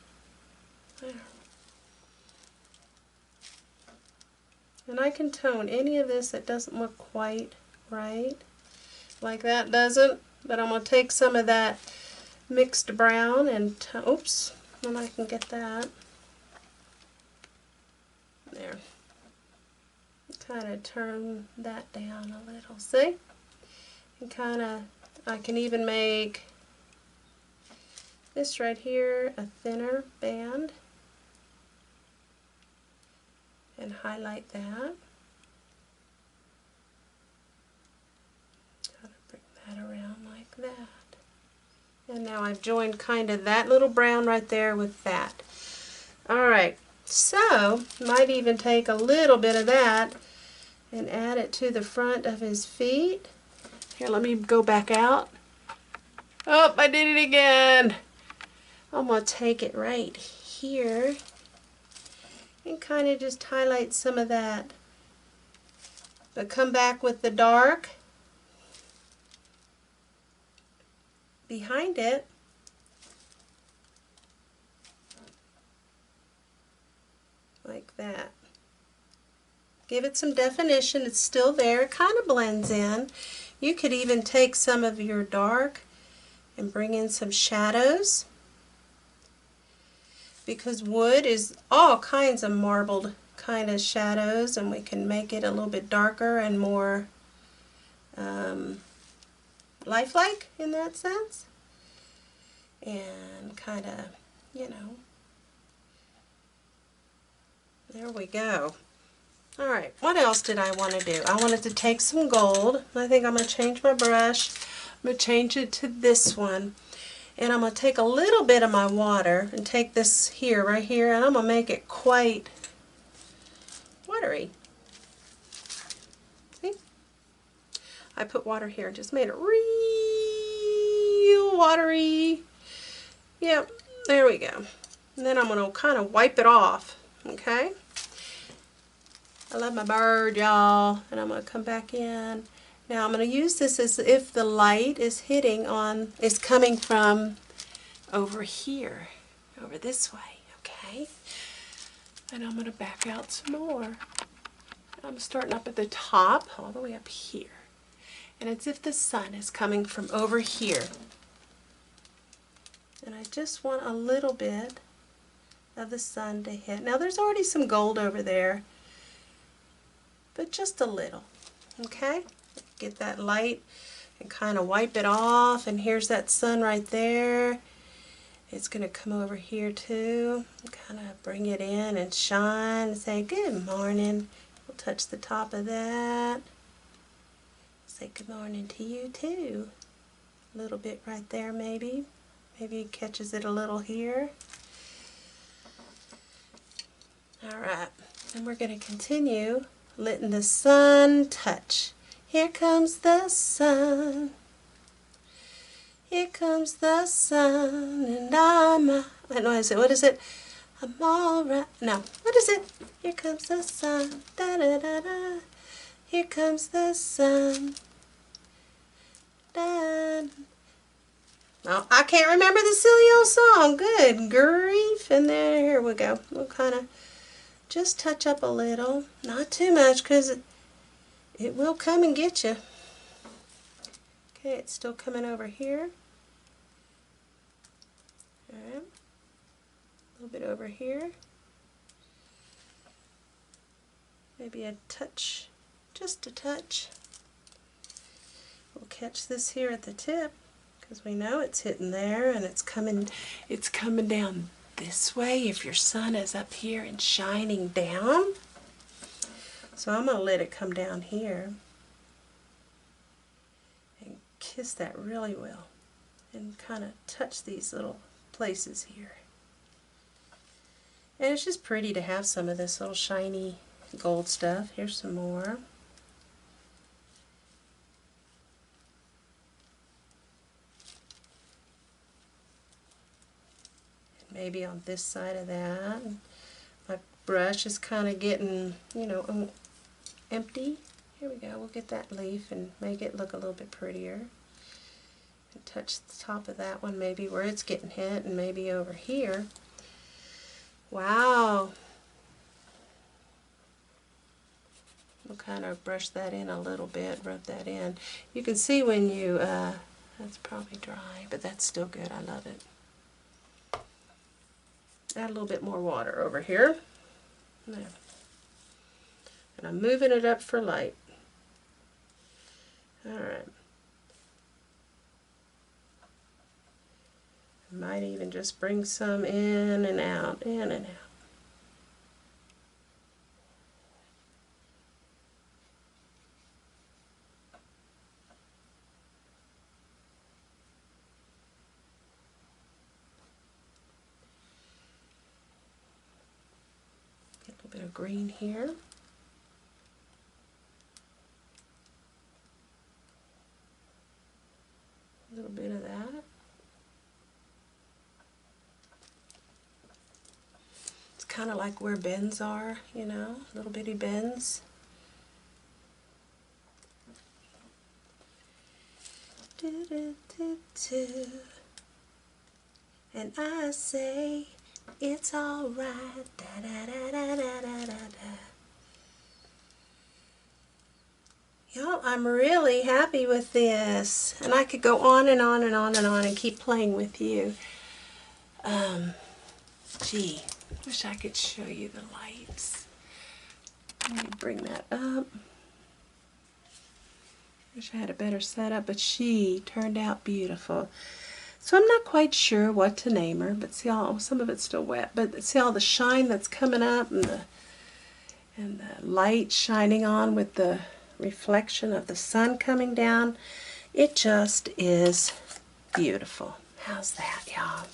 There. And I can tone any of this that doesn't look quite right, like that doesn't, but I'm going to take some of that mixed brown and, oops, then I can get that. There. Kind of turn that down a little, see? And kind of, I can even make this right here a thinner band and highlight that. Kind of bring that around like that. And now I've joined kind of that little brown right there with that. Alright, so might even take a little bit of that and add it to the front of his feet. Here, let me go back out. Oh, I did it again. I'm going to take it right here and kind of just highlight some of that. But come back with the dark behind it. Like that. Give it some definition. It's still there. It kind of blends in. You could even take some of your dark and bring in some shadows, because wood is all kinds of marbled kind of shadows, and we can make it a little bit darker and more lifelike in that sense, and kind of, you know, there we go. Alright, what else did I want to do? I wanted to take some gold. I think I'm going to change my brush. I'm going to change it to this one. And I'm going to take a little bit of my water and take this here, right here, and I'm going to make it quite watery. See? I put water here and just made it real watery. Yep, there we go. And then I'm going to kind of wipe it off, okay? I love my bird, y'all, and I'm going to come back in. Now I'm going to use this as if the light is coming from over here, over this way, okay? And I'm going to back out some more. I'm starting up at the top, all the way up here. And it's as if the sun is coming from over here. And I just want a little bit of the sun to hit. Now there's already some gold over there, but just a little. Okay? Get that light and kind of wipe it off, and here's that sun right there. It's going to come over here too, kind of bring it in and shine and say good morning. We'll touch the top of that. Say good morning to you too. A little bit right there maybe. Maybe it catches it a little here. Alright, and we're going to continue letting the sun touch. Here comes the sun. Here comes the sun, and what is it? I'm alright. No, what is it? Here comes the sun. Da da da da. Here comes the sun. Da. Oh, I can't remember the silly old song. Good grief. And there, here we go. We'll kind of just touch up a little. Not too much, because it will come and get you. Okay, it's still coming over here. Alright. A little bit over here. Maybe a touch, just a touch. We'll catch this here at the tip, because we know it's hitting there, and it's coming down this way if your sun is up here and shining down. So I'm going to let it come down here and kiss that really well and kind of touch these little places here. And it's just pretty to have some of this little shiny gold stuff. Here's some more. Maybe on this side of that. My brush is kind of getting, you know, empty. Here we go. We'll get that leaf and make it look a little bit prettier. And touch the top of that one, maybe where it's getting hit, and maybe over here. Wow. We'll kind of brush that in a little bit, rub that in. You can see when you, that's probably dry, but that's still good. I love it. Add a little bit more water over here. There. And I'm moving it up for light. Alright. Might even just bring some in and out, in and out. Get a little bit of green here. A little bit of that. Kind of like where bends are, you know, little bitty bends. Do, do, do, do. And I say it's all right. Da, da, da, da, da, da, da. Y'all, I'm really happy with this, and I could go on and on and on and on and keep playing with you. Gee. Wish I could show you the lights. Let me bring that up. Wish I had a better setup, but she turned out beautiful. So I'm not quite sure what to name her, but see all, some of it's still wet, but see all the shine that's coming up and the light shining on with the reflection of the sun coming down. It just is beautiful. How's that, y'all?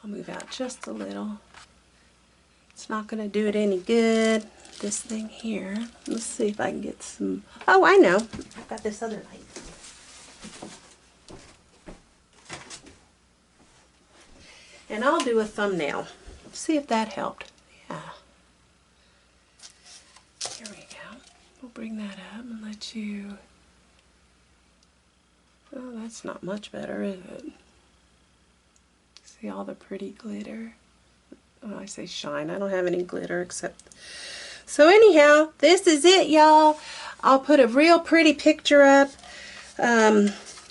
I'll move out just a little. It's not going to do it any good, this thing here. Let's see if I can get some... Oh, I know. I've got this other light. And I'll do a thumbnail. See if that helped. Yeah. Here we go. We'll bring that up and let you... Oh, that's not much better, is it? See all the pretty glitter? Oh, I say shine. I don't have any glitter except... So anyhow, this is it, y'all. I'll put a real pretty picture up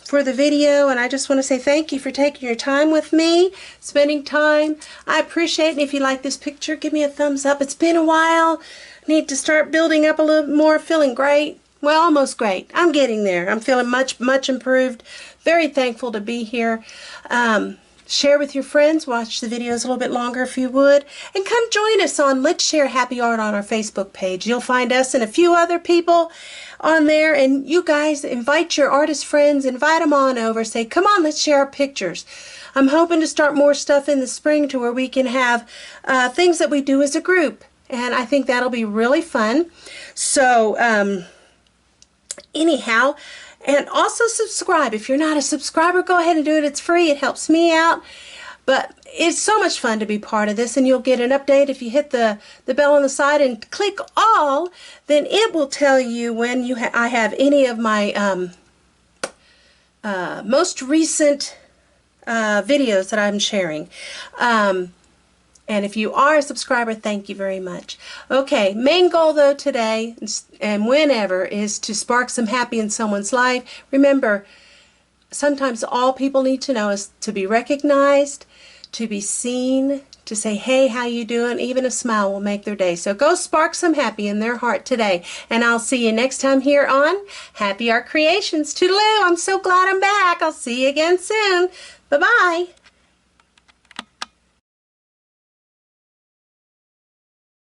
for the video, and I just want to say thank you for taking your time with me, spending time. I appreciate it. And if you like this picture, give me a thumbs up. It's been a while. I need to start building up a little more. Feeling great. Well, almost great. I'm getting there. I'm feeling much improved. Very thankful to be here. Share with your friends. Watch the videos a little bit longer if you would. And come join us on Let's Share Happy Art on our Facebook page. You'll find us and a few other people on there. And you guys invite your artist friends. Invite them on over. Say, come on, let's share our pictures. I'm hoping to start more stuff in the spring to where we can have things that we do as a group. And I think that'll be really fun. So, anyhow, and also subscribe. If you're not a subscriber, go ahead and do it. It's free. It helps me out. But it's so much fun to be part of this, and you'll get an update if you hit the bell on the side and click all. Then it will tell you when I have any of my most recent videos that I'm sharing. And if you are a subscriber, thank you very much. Okay, main goal though today and whenever is to spark some happy in someone's life. Remember, sometimes all people need to know is to be recognized, to be seen, to say, hey, how you doing? Even a smile will make their day. So go spark some happy in their heart today. And I'll see you next time here on Happy Art Creations. Toodaloo, I'm so glad I'm back. I'll see you again soon. Bye-bye.